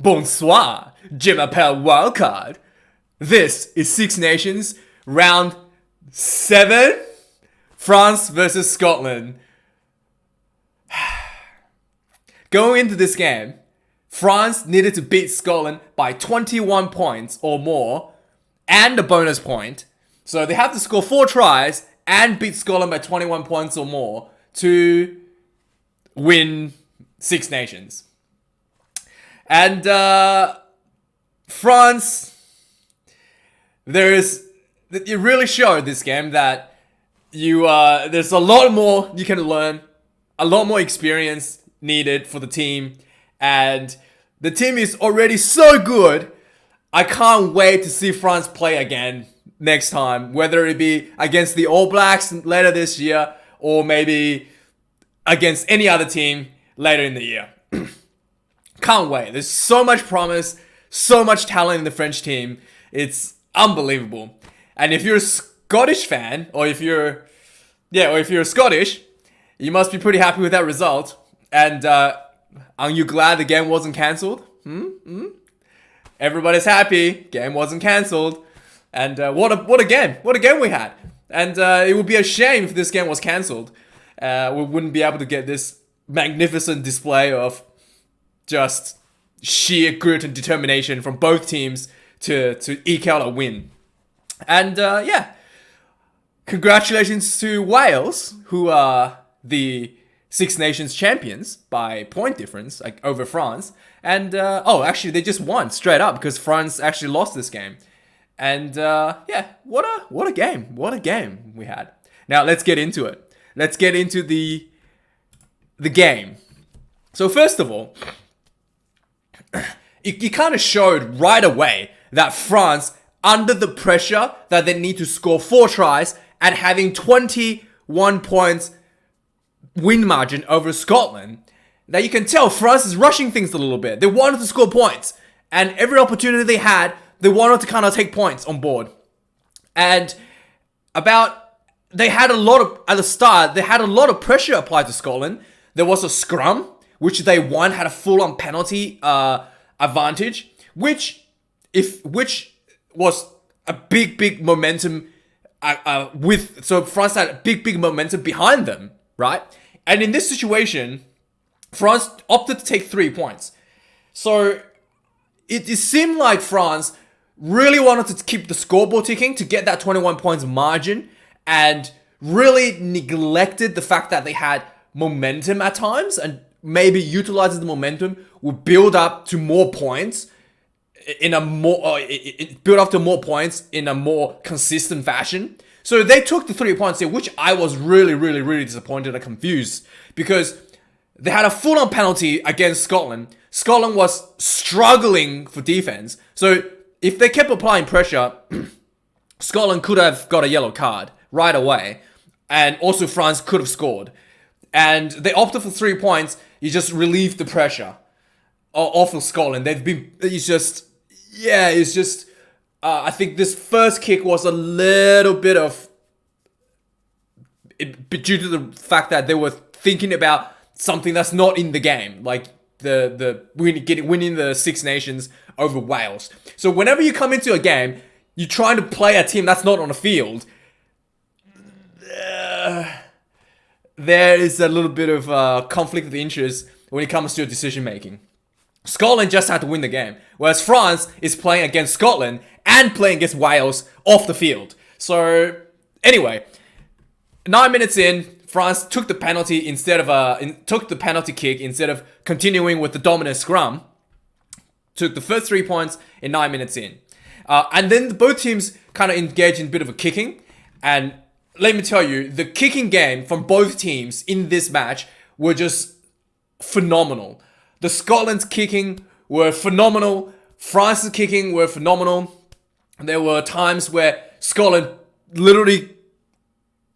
Bonsoir, je m'appelle Wildcard. This is Six Nations, round 7, France versus Scotland. Going into this game, France needed to beat Scotland by 21 points or more, and a bonus point. So they have to score 4 tries and beat Scotland by 21 points or more to win Six Nations. And France, it really showed this game that there's a lot more you can learn, a lot more experience needed for the team, and the team is already so good. I can't wait to see France play again next time, whether it be against the All Blacks later this year or maybe against any other team later in the year. Can't wait. There's so much promise, so much talent in the French team. It's unbelievable. And if you're a Scottish fan, or if you're Scottish, you must be pretty happy with that result. And aren't you glad the game wasn't cancelled? Everybody's happy. Game wasn't cancelled. And what a game. What a game we had. And it would be a shame if this game was cancelled. We wouldn't be able to get this magnificent display of just sheer grit and determination from both teams to eke out a win. And congratulations to Wales, who are the Six Nations champions by point difference, like over France. And actually they just won straight up because France actually lost this game. And what a game. What a game we had. Now let's get into it. Let's get into the game. So first of all, it kind of showed right away that France, under the pressure that they need to score 4 tries and having 21 points win margin over Scotland, that you can tell France is rushing things a little bit. They wanted to score points, and every opportunity they had, they wanted to kind of take points on board. And they had a lot of pressure applied to Scotland. There was a scrum, which they won, had a full-on penalty advantage, which was a big momentum so France had a big momentum behind them, right? And in this situation, France opted to take 3 points. So it seemed like France really wanted to keep the scoreboard ticking to get that 21 points margin, and really neglected the fact that they had momentum at times, and maybe utilizing the momentum would build up to more points in a more consistent fashion. So they took the 3 points here, which I was really disappointed and confused, because they had a full-on penalty against Scotland. Scotland was struggling for defense. So if they kept applying pressure, Scotland could have got a yellow card right away, and also France could have scored. And they opted for 3 points. You just relieve the pressure off of Scotland. I think this first kick was a little bit of, due to the fact that they were thinking about something that's not in the game, like the winning the Six Nations over Wales. So whenever you come into a game, you're trying to play a team that's not on the field. There is a little bit of conflict of interest when it comes to your decision making. Scotland just had to win the game, whereas France is playing against Scotland and playing against Wales off the field. So anyway, 9 minutes in, France took the penalty kick instead of continuing with the dominant scrum. Took the first 3 points in 9 minutes in, and then both teams kind of engaged in a bit of a kicking. And let me tell you, the kicking game from both teams in this match were just phenomenal. The Scotland's kicking were phenomenal. France's kicking were phenomenal. There were times where Scotland literally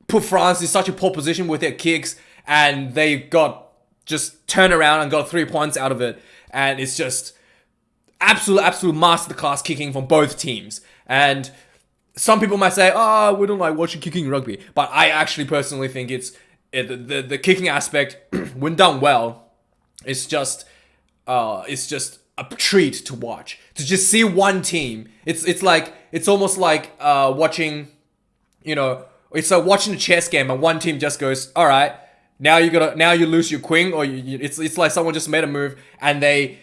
put France in such a poor position with their kicks, and they got just turned around and got 3 points out of it. And it's just absolute masterclass kicking from both teams. And some people might say, we don't like watching kicking rugby. But I actually personally think the kicking aspect, when done well, it's just a treat to watch. To just see one team. It's almost like watching, it's like watching a chess game and one team just goes, all right, now you lose your queen, or it's like someone just made a move and they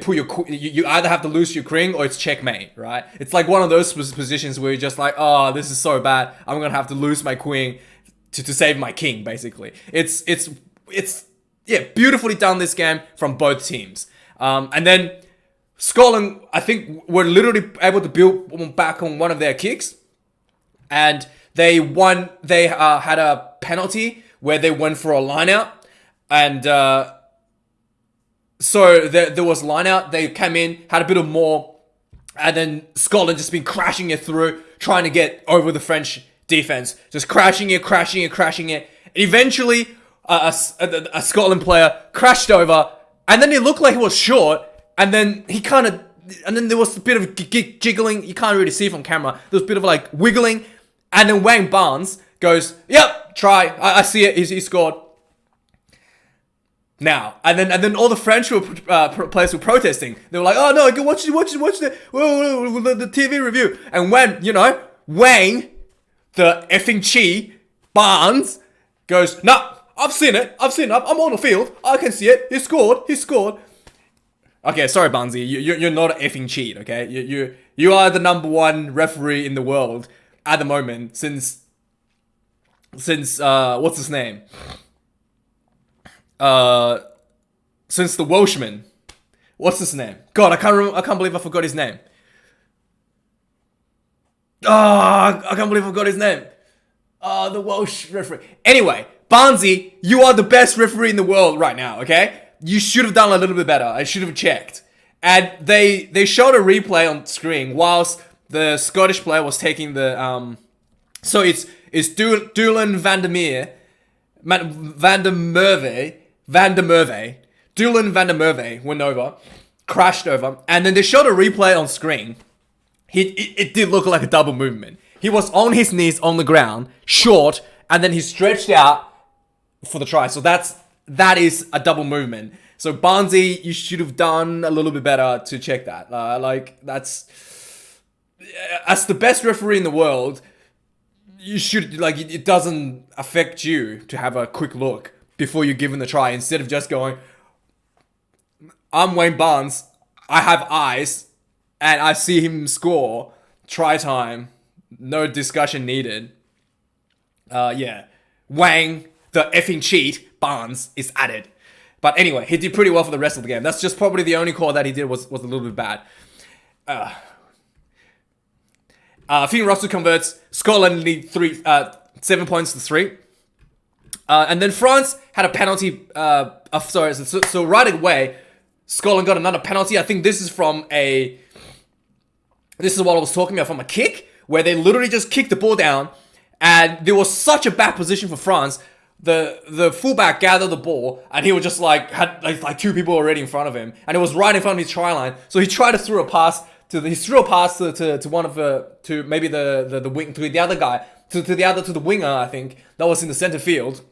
put you either have to lose your queen or it's checkmate, right? It's like one of those positions where you're just like, oh, this is so bad, I'm gonna have to lose my queen to save my king, basically. It's beautifully done, this game, from both teams. And then Scotland, I think, were literally able to build back on one of their kicks, and they won. They had a penalty where they went for a line out, and so there was line out. They came in, had a bit of more, and then Scotland just been crashing it through, trying to get over the French defense, just crashing it. Eventually, a Scotland player crashed over, and then it looked like he was short, and then there was a bit of jiggling. You can't really see from camera. There was a bit of like wiggling, and then Wayne Barnes goes, "Yep, try. I see it. He scored." Now, and then all the French players were protesting. They were like, "Oh no, go watch the TV review." And when Wayne, the effing chi, Barnes, goes, "Nah, I've seen it. I'm on the field. I can see it. He scored." Okay, sorry, Barnesy. You're not an effing cheat. Okay, you are the number one referee in the world at the moment since what's his name? Since the Welshman. What's his name? God, I can't believe I forgot his name. I can't believe I forgot his name. The Welsh referee. Anyway, Barnesy, you are the best referee in the world right now, okay? You should have done a little bit better. I should have checked. And they showed a replay on screen whilst the Scottish player was taking the so it's Dylan Van der Merwe went over, crashed over, and then they showed a replay on screen. It did look like a double movement. He was on his knees on the ground, short, and then he stretched out for the try. So that is a double movement. So Barnesy, you should have done a little bit better to check that. As the best referee in the world, you should, it doesn't affect you to have a quick look before you're given the try, instead of just going, I'm Wayne Barnes, I have eyes, and I see him score, try time, no discussion needed. Wang, the effing cheat, Barnes, is added. But anyway, he did pretty well for the rest of the game. That's just probably the only call that he did was a little bit bad. Finn Russell converts. Scotland lead 7 points to 3. And then France had a penalty. So right away, Scotland got another penalty. I think this is from this is what I was talking about, from a kick, where they literally just kicked the ball down, and there was such a bad position for France. The fullback gathered the ball, and he was just had two people already in front of him, and it was right in front of his try line. So he tried to throw a pass to one of to maybe the wing, to the other guy, to the winger, I think, that was in the center field.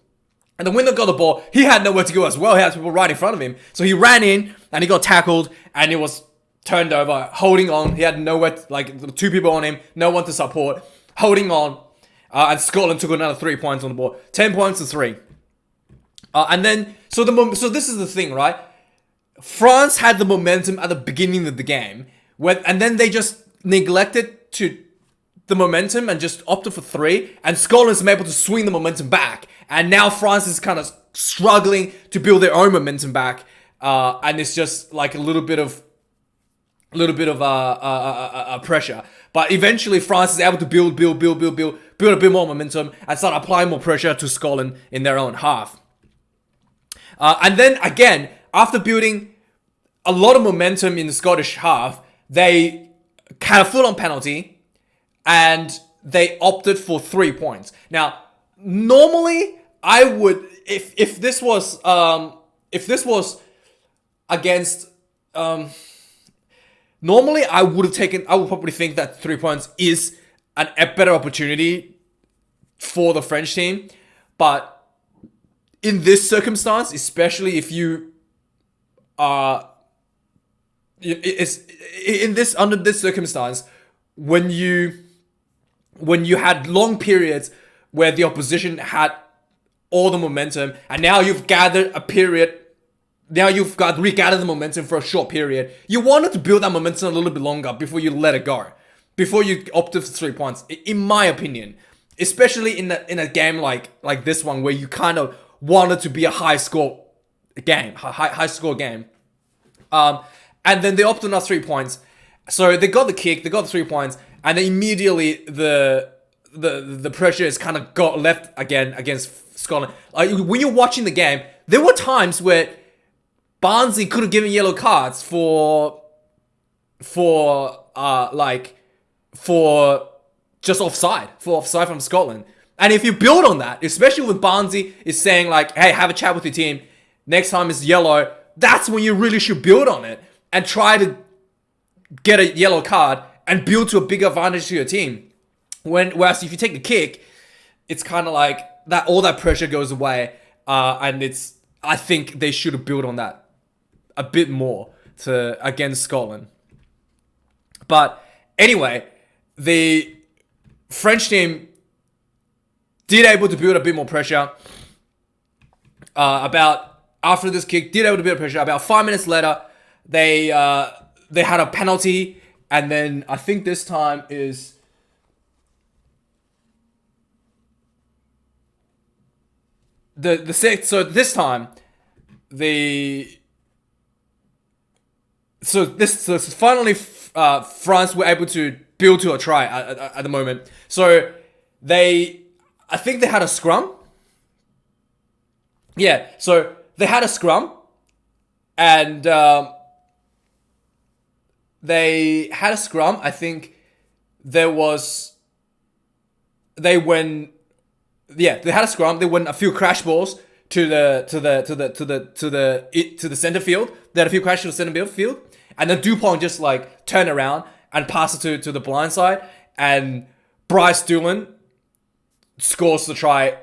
And the winger got the ball. He had nowhere to go as well. He had people right in front of him. So he ran in and he got tackled, and it was turned over, holding on. He had nowhere, two people on him, no one to support, holding on. And Scotland took another 3 points on the board. 10 points to 3. And then, so this is the thing, right? France had the momentum at the beginning of the game, and then they just neglected the momentum and just opted for 3. And Scotland's been able to swing the momentum back. And now France is kind of struggling to build their own momentum back. And it's just like a little bit of pressure. But eventually France is able to build a bit more momentum and start applying more pressure to Scotland in their own half. And then again, after building a lot of momentum in the Scottish half, they had a full-on penalty and they opted for 3 points. Now, normally I would, if this was against, normally I would probably think that 3 points is a better opportunity for the French team. But in this circumstance, especially if you are it's in this under this circumstance when you had long periods where the opposition had all the momentum, and now you've gathered a period. Now you've got regathered the momentum for a short period. You wanted to build that momentum a little bit longer before you let it go, before you opted for 3 points. In my opinion, especially in a game like this one where you kind of wanted to be a high score game, high score game. And then they opted on 3 points. So they got the kick, they got the 3 points, and then immediately the pressure is kind of got left again against Scotland. Like when you're watching the game, there were times where Barnsley could have given yellow cards for just offside from Scotland. And if you build on that, especially with Barnsley is saying like, hey, have a chat with your team, next time it's yellow, that's when you really should build on it and try to get a yellow card and build to a bigger advantage to your team. Whereas if you take the kick, it's kind of like that, all that pressure goes away, and I think they should have built on that a bit more against Scotland. But anyway, the French team did able to build a bit more pressure. After this kick, did able to build pressure. About 5 minutes later, they had a penalty, and then I think this time is the sixth. So this time, finally France were able to build to a try at the moment. So I think they had a scrum. Yeah, so they had a scrum, and they had a scrum. I think they had a scrum. They went a few crash balls to the center field. They had a few crashes to the center field, and then Dupont just like turned around and passed it to the blind side, and Bryce Doolan scores the try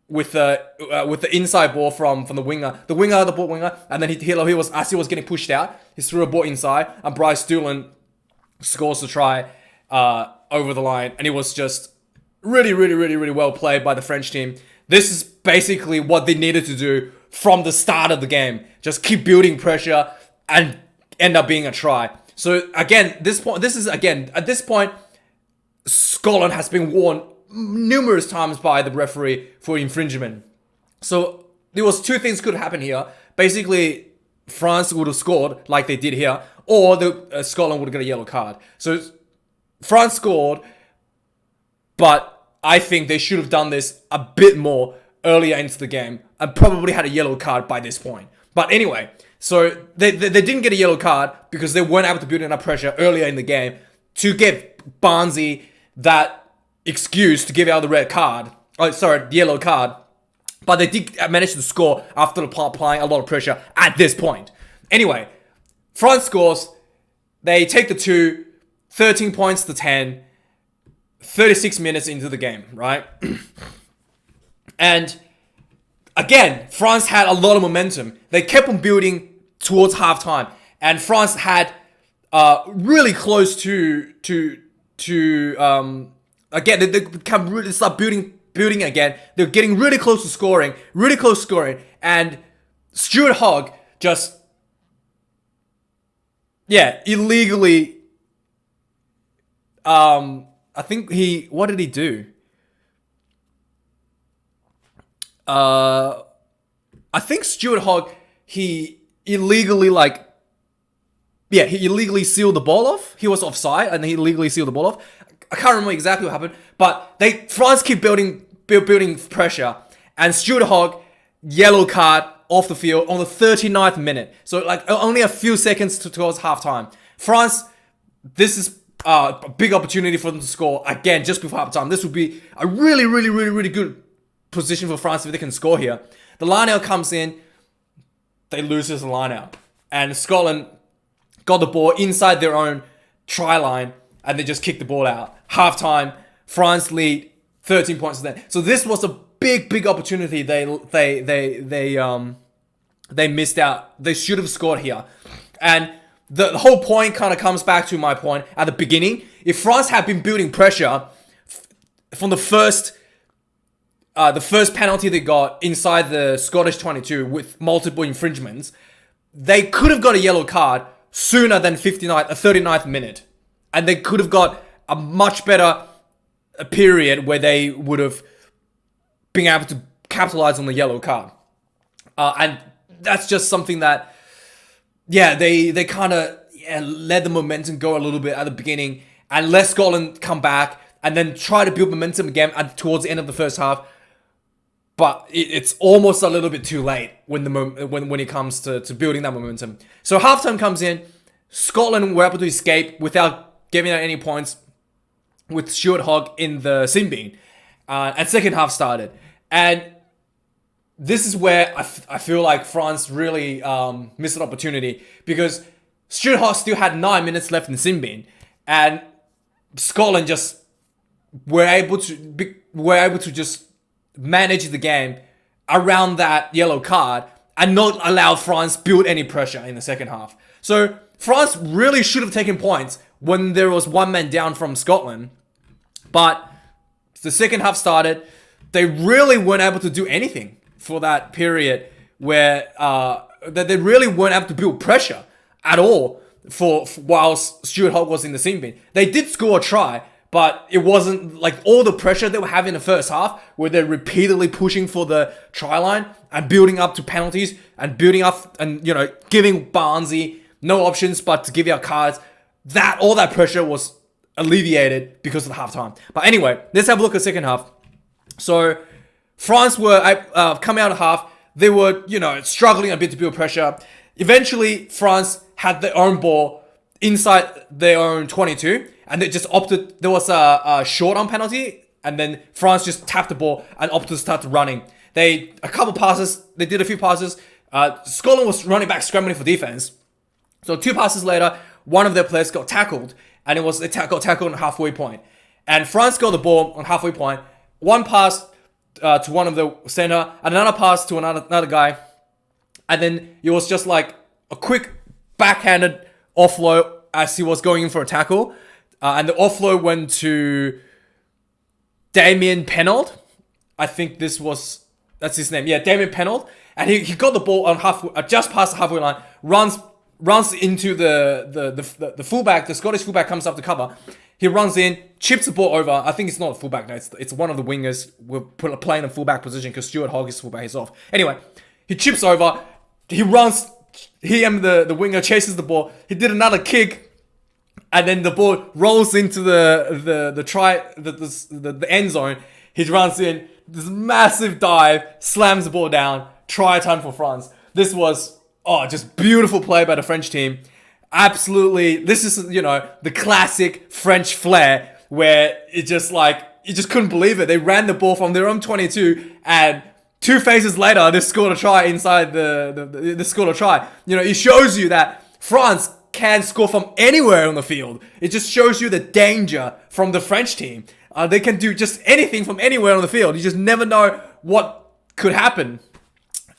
with the inside ball from the winger, the ball winger, and then he was, as he was getting pushed out, he threw a ball inside, and Bryce Doolan scores the try over the line, and it was just really, really, really, really well played by the French team. This is basically what they needed to do from the start of the game. Just keep building pressure and end up being a try. So again, at this point, Scotland has been warned numerous times by the referee for infringement. So there was two things could happen here. Basically, France would have scored like they did here, or Scotland would get a yellow card. So France scored, but I think they should have done this a bit more earlier into the game and probably had a yellow card by this point. But anyway, so they didn't get a yellow card because they weren't able to build enough pressure earlier in the game to give Barnsley that excuse to give out the yellow card. But they did manage to score after applying a lot of pressure at this point. Anyway, France scores. They take the 13 points to 10. 36 minutes into the game, right? And again, France had a lot of momentum. They kept on building towards halftime, and France had really close to again. They start building again. They're getting really close to scoring, and Stuart Hogg just illegally I think what did he do? I think Stuart Hogg, he illegally sealed the ball off. He was offside and he illegally sealed the ball off. I can't remember exactly what happened, but France keep building pressure, and Stuart Hogg, yellow card off the field on the 39th minute. So like only a few seconds towards halftime. France, this is a big opportunity for them to score again just before halftime. This would be a really, really, really, really good position for France if they can score here. The line-out comes in, they lose this line-out, and Scotland got the ball inside their own try line, and they just kicked the ball out. Halftime, France lead 13 points to that. So this was a big opportunity. They missed out. They should have scored here, and the whole point kind of comes back to my point at the beginning. If France had been building pressure from the first penalty they got inside the Scottish 22 with multiple infringements, they could have got a yellow card sooner than 39th minute. And they could have got a much better period where they would have been able to capitalize on the yellow card. And that's just something that, they kind of let the momentum go a little bit at the beginning and let Scotland come back and then try to build momentum again towards the end of the first half. But it's almost a little bit too late when it comes to building that momentum. So halftime comes in. Scotland were able to escape without giving out any points with Stuart Hogg in the sin bin. And second half started. And this is where I feel like France really missed an opportunity, because Stuart Hogg still had 9 minutes left in the sin bin. And Scotland just were able to just manage the game around that yellow card and not allow France build any pressure in the second half. So France really should have taken points when there was one man down from Scotland. But the second half started, they really weren't able to do anything for that period where that they really weren't able to build pressure at all for whilst Stuart Hogg was in the sin bin. They did score a try, but it wasn't like all the pressure they were having in the first half, where they're repeatedly pushing for the try line and building up to penalties and building up and, giving Barnsley no options but to give out cards. All that pressure was alleviated because of the halftime. But anyway, let's have a look at the second half. So France were coming out of half. They were, struggling a bit to build pressure. Eventually, France had their own ball inside their own 22, and they just opted. There was a short on penalty, and then France just tapped the ball and opted to start running. They did a few passes. Scotland was running back, scrambling for defense. So 2 passes later, one of their players got tackled, and they got tackled on halfway point. And France got the ball on halfway point. One pass to one of the center, and another pass to another guy. And then it was just like a quick backhanded offload as he was going in for a tackle. And the offload went to Damien Penaud. I think that's his name. Yeah, Damien Penaud. And he got the ball on just past the halfway line, runs into the fullback. The Scottish fullback comes up to cover. He runs in, chips the ball over. I think it's not a fullback now. It's one of the wingers. We'll play in a fullback position because Stuart Hogg is fullback. He's off. Anyway, he chips over. He runs. He and the winger chases the ball. He did another kick, and then the ball rolls into the end zone. He runs in. This massive dive, slams the ball down. Try time for France. This was just beautiful play by the French team. Absolutely, this is the classic French flair where you just couldn't believe it. They ran the ball from their own 22, and 2 phases later, they scored a try inside they scored a try. It shows you that France can score from anywhere on the field. It just shows you the danger from the French team. They can do just anything from anywhere on the field. You just never know what could happen.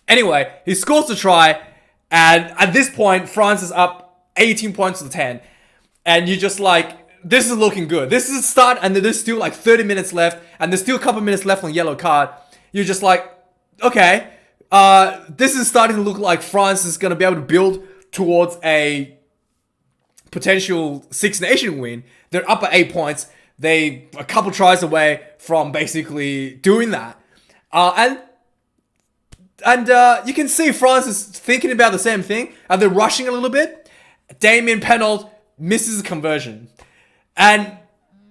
Anyway, he scores the try, and at this point, France is up 18 points to 10. And you're just like, this is looking good. This is a start, and there's still 30 minutes left, and there's still a couple minutes left on yellow card. You're just like, okay, this is starting to look like France is going to be able to build towards a potential Six Nation win. They're up at 8 points. They a couple tries away from basically doing that. And you can see France is thinking about the same thing, and they're rushing a little bit. Damien Penaud misses a conversion, and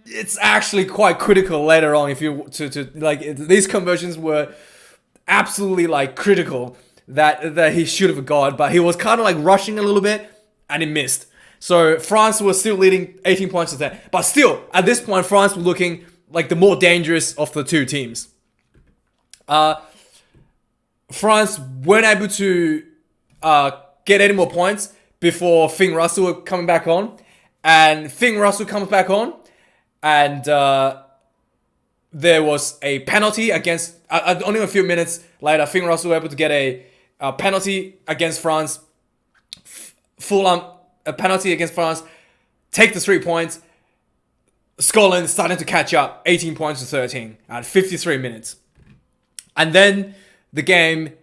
it's actually quite critical later on. If you these conversions were absolutely critical that he should have got, but he was kind of rushing a little bit, and he missed. So France was still leading 18 points to 10, but still at this point France were looking like the more dangerous of the two teams. France weren't able to get any more points before Finn Russell coming back on. And Finn Russell comes back on, and there was a penalty against... only a few minutes later, Finn Russell was able to get a penalty against France. Fulham a penalty against France, take the 3 points. Scotland starting to catch up, 18 points to 13 at 53 minutes. And then the game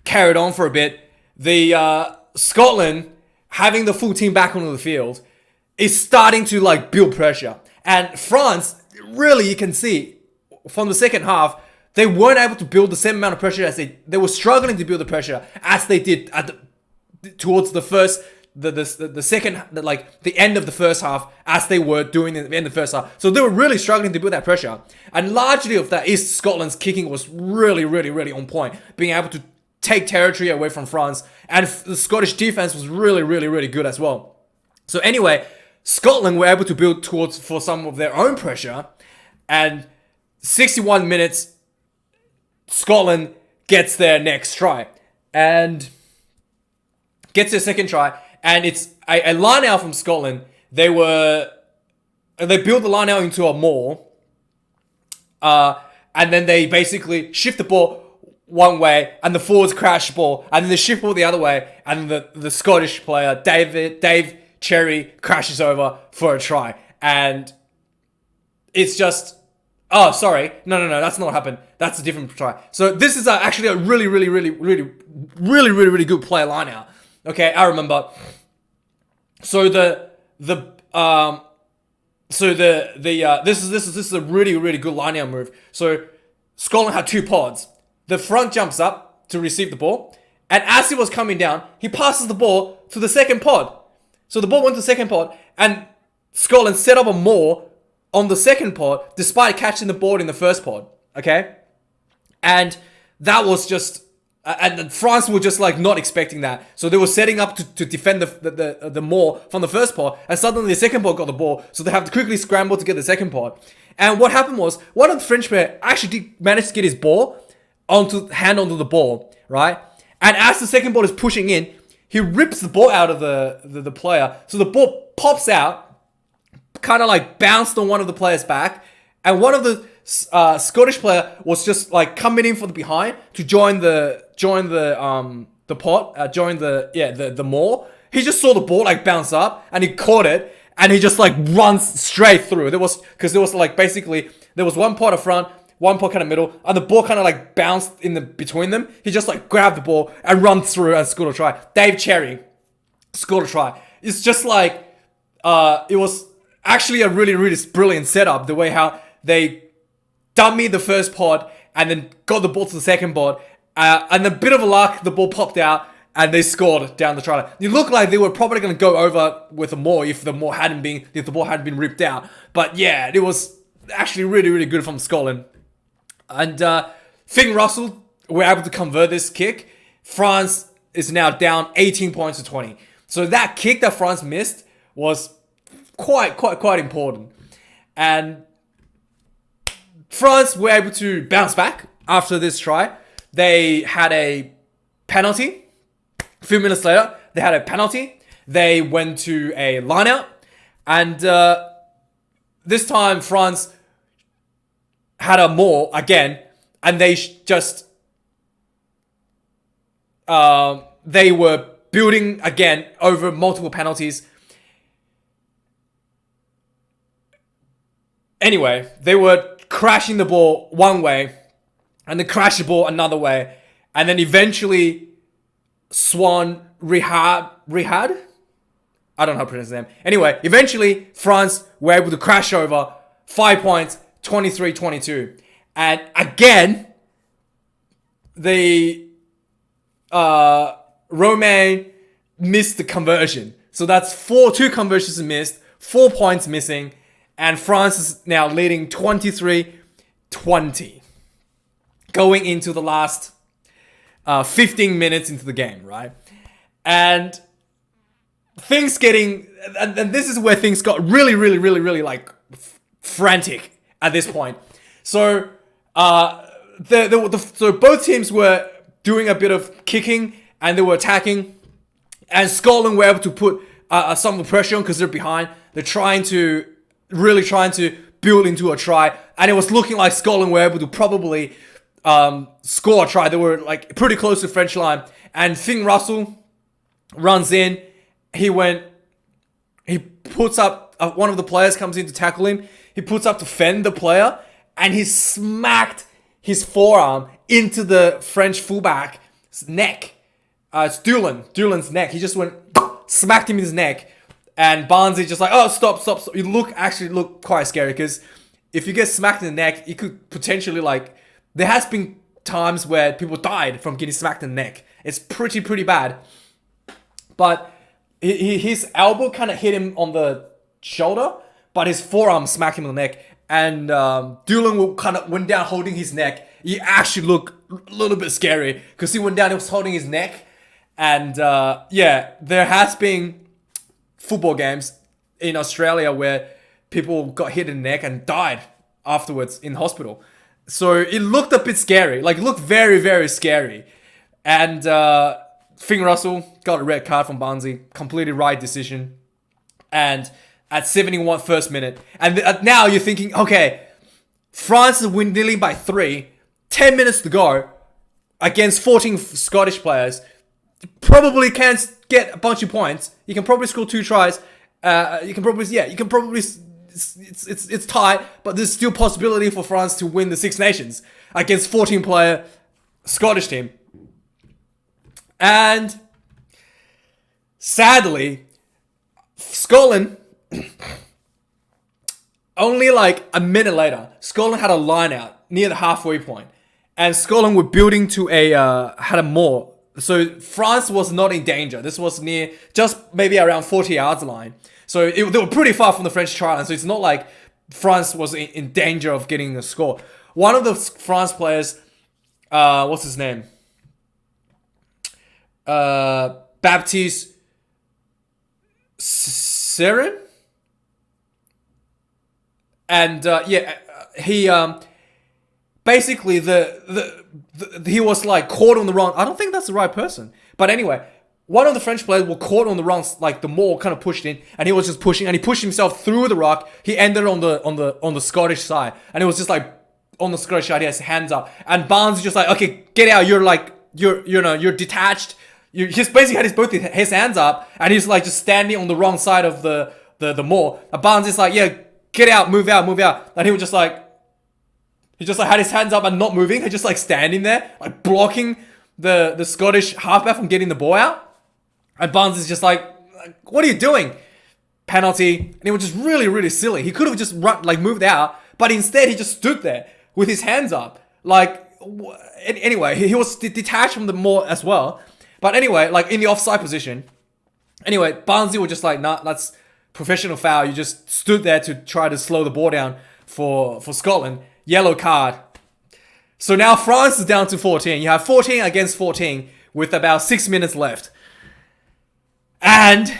carried on for a bit. The Scotland, having the full team back onto the field, is starting to like build pressure. And France, really, you can see from the second half, they weren't able to build the same amount of pressure as they were struggling to build the pressure as they did towards the first. The second, like the end of the first half, as they were doing at the end of the first half. So they were really struggling to build that pressure. And largely of that is Scotland's kicking was really, really, really on point. Being able to take territory away from France. And the Scottish defense was really, really, really good as well. So anyway, Scotland were able to build for some of their own pressure. And 61 minutes, Scotland gets their next try. And gets their second try. And it's a line out from Scotland. They built the line out into a maul. And then they basically shift the ball one way, and the forwards crash the ball, and then they shift the ball the other way, and the Scottish player, Dave Cherry, crashes over for a try. And it's just... Oh, sorry. No, that's not what happened. That's a different try. So this is actually a really, really, really, really, really, really, really good player line out. Okay, I remember. So this is a really, really good line out move. So Scotland had 2 pods. The front jumps up to receive the ball, and as he was coming down, he passes the ball to the second pod. So the ball went to the second pod, and Scotland set up a maul on the second pod, despite catching the ball in the first pod. Okay, and that was just. And France were just like not expecting that. So they were setting up to defend the maul from the first pod. And suddenly the second pod got the ball. So they have to quickly scramble to get the second pod. And what happened was, one of the French players actually did manage to get his ball onto the ball, right? And as the second ball is pushing in, he rips the ball out of the player. So the ball pops out, kind of like bounced on one of the players' back. And one of the Scottish player was just like coming in from the behind to join the maul. He just saw the ball like bounce up, and he caught it, and he just like runs straight through. There was like basically there was one pot up front, one pot kind of middle, and the ball kind of like bounced between them. He just like grabbed the ball and run through and scored a try. Dave Cherry scored a try. It's just like it was actually a really, really brilliant setup. The way how they dummied the first pod and then got the ball to the second pod. And a bit of a luck, the ball popped out and they scored down the try line. It looked like they were probably going to go over with a maul if the ball hadn't been ripped out. But yeah, it was actually really, really good from Scotland. And Finn Russell were able to convert this kick. France is now down 18 points to 20. So that kick that France missed was quite important. And France were able to bounce back after this try. They had a penalty. A few minutes later, they had a penalty. They went to a line-out. And this time, France had a maul again. And they they were building again over multiple penalties. Anyway, they were crashing the ball one way, and then crashed the ball another way, and then eventually Swan Rihad? I don't know how to pronounce his name. Anyway, eventually France were able to crash over 5 points, 23-22. And again, the Romain missed the conversion. So that's 2 conversions missed, 4 points missing, and France is now leading 23-20. Going into the last 15 minutes into the game, right? And things getting... And this is where things got really, really, really, really, like, frantic at this point. So, so both teams were doing a bit of kicking, and they were attacking. And Scotland were able to put some of the pressure on because they're behind. They're really trying to build into a try. And it was looking like Scotland were able to probably score a try. They were like pretty close to the French line. And Finn Russell runs in. he puts up, one of the players comes in to tackle him. He puts up to fend the player, and he smacked his forearm into the French fullback's neck. It's Dulan's neck. He just went, smacked him in his neck. And Barnsley just like, oh, stop. You actually look quite scary, because if you get smacked in the neck, it could potentially, like, there has been times where people died from getting smacked in the neck. It's pretty bad. But his elbow kind of hit him on the shoulder, but his forearm smacked him in the neck. And Dulan kind of went down holding his neck. He actually looked a little bit scary, because he went down, he was holding his neck. And yeah, there has been football games in Australia where people got hit in the neck and died afterwards in hospital. So it looked a bit scary. Like, it looked very scary. And Finn Russell got a red card from Barnsley. Completely right decision. And at 71 first minute. And now you're thinking, okay, France is winning by 3. 10 minutes to go against 14 Scottish players. Probably can get a bunch of points. You can probably score 2 tries. It's tight, but there's still possibility for France to win the Six Nations against 14-player Scottish team. And sadly, Scotland, only like a minute later, Scotland had a line out near the halfway point, and Scotland were building to had a more. So France was not in danger. This was near, just maybe around 40 yards line. So they were pretty far from the French try line. So it's not like France was in danger of getting a score. One of the France players, what's his name? Baptiste Serin? And he basically he was like caught on the wrong. I don't think that's the right person, but anyway, one of the French players were caught on the wrong, like the maul kind of pushed in, and he was just pushing, and he pushed himself through the rock. He ended on the Scottish side, and it was just like on the Scottish side. He has his hands up, and Barnes is just like, okay, get out. You're detached. He's basically had both his hands up, and he's like just standing on the wrong side of the maul. And Barnes is like, yeah, get out, move out, and he was just like. He just like had his hands up and not moving. He just like standing there, like blocking the Scottish halfback from getting the ball out. And Barnes is just like, what are you doing? Penalty. And it was just really silly. He could have just moved out, but instead he just stood there with his hands up. Like, anyway, he was detached from the maul as well. But anyway, like in the offside position. Anyway, Barnsley were just like, nah, that's professional foul. You just stood there to try to slow the ball down for Scotland. Yellow card. So now France is down to 14. You have 14 against 14 with about 6 minutes left. And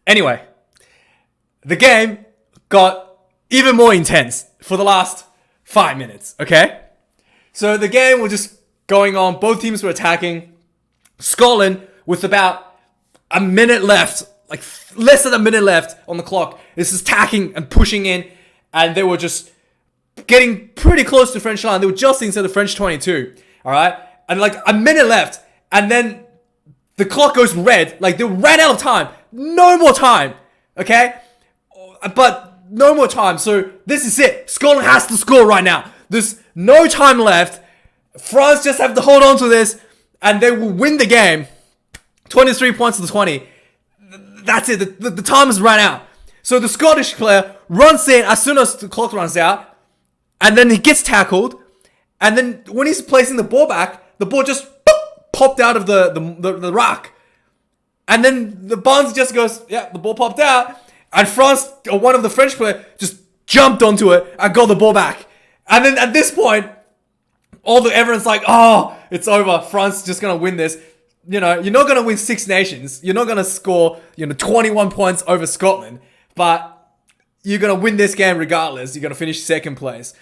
anyway, the game got even more intense for the last 5 minutes, okay? So the game was just going on. Both teams were attacking. Scotland, with about a minute left, like less than a minute left on the clock, this is attacking and pushing in, and they were just getting pretty close to the French line. They were just inside the French 22, all right? And like a minute left, and then the clock goes red. Like they ran out of time. No more time, okay? But no more time. So this is it. Scotland has to score right now. There's no time left. France just have to hold on to this, and they will win the game. 23 points to 20. That's it. The time has run out. So the Scottish player runs in as soon as the clock runs out, and then he gets tackled. And then when he's placing the ball back, the ball just popped out of the rack. And then the Barnes just goes, yeah, the ball popped out. And France, or one of the French players, just jumped onto it and got the ball back. And then at this point, everyone's like, oh, it's over. France is just going to win this. You know, you're not going to win Six Nations. You're not going to score, 21 points over Scotland. But you're going to win this game regardless. You're going to finish second place.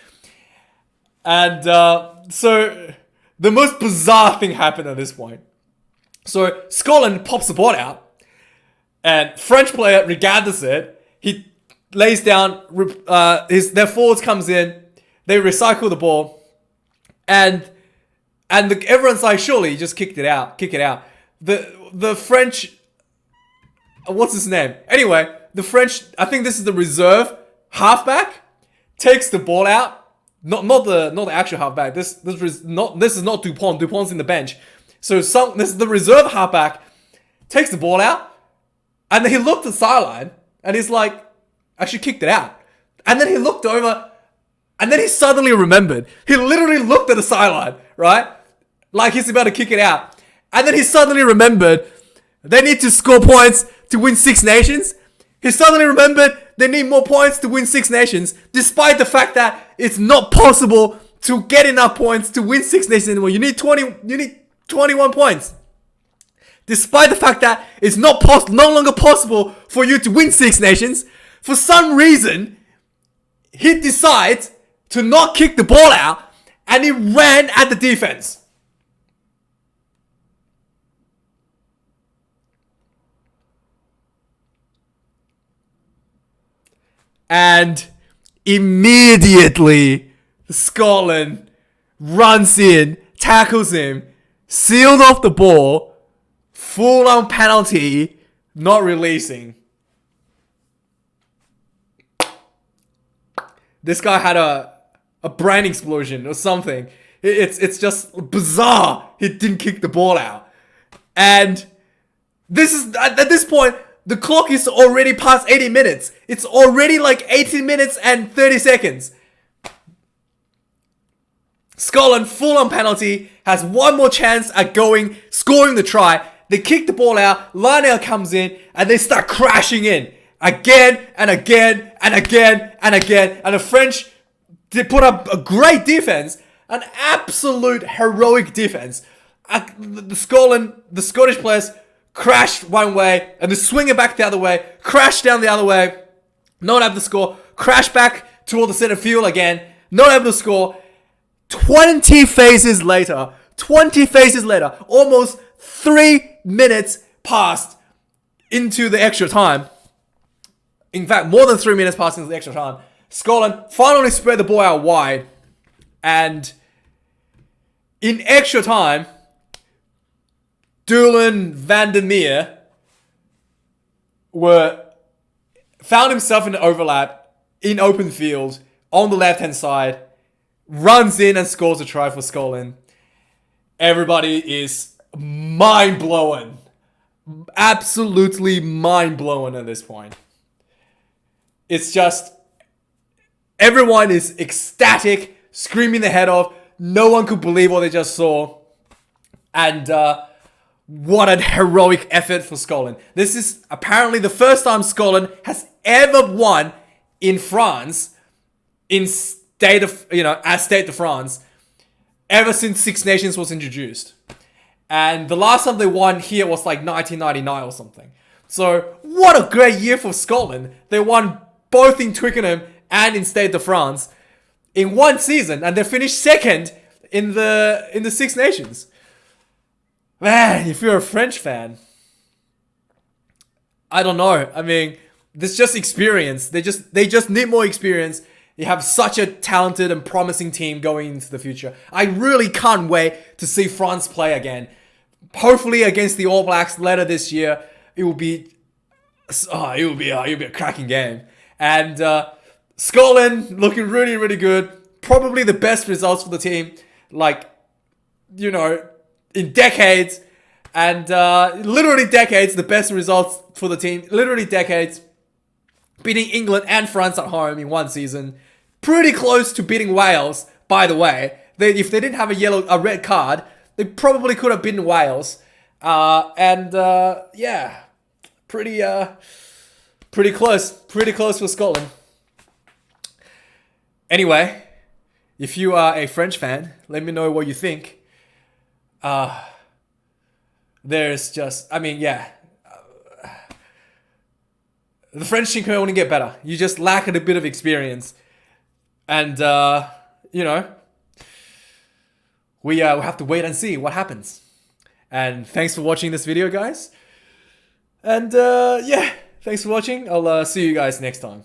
And so the most bizarre thing happened at this point. So Scotland pops the ball out. And French player regathers it. He lays down. Their forwards comes in. They recycle the ball, and everyone's like, surely you just kick it out. The French, what's his name? Anyway, the French, I think this is the reserve halfback, takes the ball out. Not the actual halfback. This is not Dupont. Dupont's in the bench. So this is the reserve halfback, takes the ball out, and then he looked at the sideline and he's like, I should kicked it out. And then he looked over, and then he suddenly remembered. He literally looked at the sideline, right? Like he's about to kick it out. And then he suddenly remembered they need to score points to win Six Nations. He suddenly remembered they need more points to win Six Nations, despite the fact that it's not possible to get enough points to win Six Nations anymore. You need 21 points. Despite the fact that it's no longer possible for you to win Six Nations, for some reason, he decides to not kick the ball out, and he ran at the defense. And immediately, Scotland runs in, tackles him, sealed off the ball, full-on penalty, not releasing. This guy had a brain explosion or something. It's just bizarre. He didn't kick the ball out. And this is, at this point, the clock is already past 80 minutes. It's already like 18 minutes and 30 seconds. Scotland, full on penalty, has one more chance at scoring the try. They kick the ball out, Lionel comes in, and they start crashing in. Again, and again, and again, and again. And the French did put up a great defense, an absolute heroic defense. The Scottish players crashed one way, and they swing it back the other way, crash down the other way, not able to score, crash back toward the center field again, not able to score. 20 phases later, almost 3 minutes passed into the extra time. In fact, more than 3 minutes passed into the extra time. Scotland finally spread the ball out wide, and in extra time, Dylan van der Meer found himself in an overlap in open field on the left-hand side, runs in and scores a try for Scotland. Everybody is mind-blown. Absolutely mind-blown at this point. It's just, everyone is ecstatic, screaming their head off. No one could believe what they just saw. And what a heroic effort for Scotland. This is apparently the first time Scotland has ever won in France, at Stade de France, ever since Six Nations was introduced. And the last time they won here was like 1999 or something. So what a great year for Scotland. They won both in Twickenham and in Stade de France in one season, and they finished second in the Six Nations. Man, if you're a French fan, I don't know. I mean, this just experience. They just need more experience. You have such a talented and promising team going into the future. I really can't wait to see France play again. Hopefully against the All Blacks later this year. It will be a cracking game. And Scotland looking really, really good. Probably the best results for the team, in decades. And literally decades, the best results for the team. Literally decades. Beating England and France at home in one season. Pretty close to beating Wales, by the way. If they didn't have a red card, they probably could have beaten Wales. Pretty close. Pretty close for Scotland. Anyway, if you are a French fan, let me know what you think. The French team can only get better. You just lack a bit of experience. And, we have to wait and see what happens. And thanks for watching this video, guys. And, thanks for watching. I'll see you guys next time.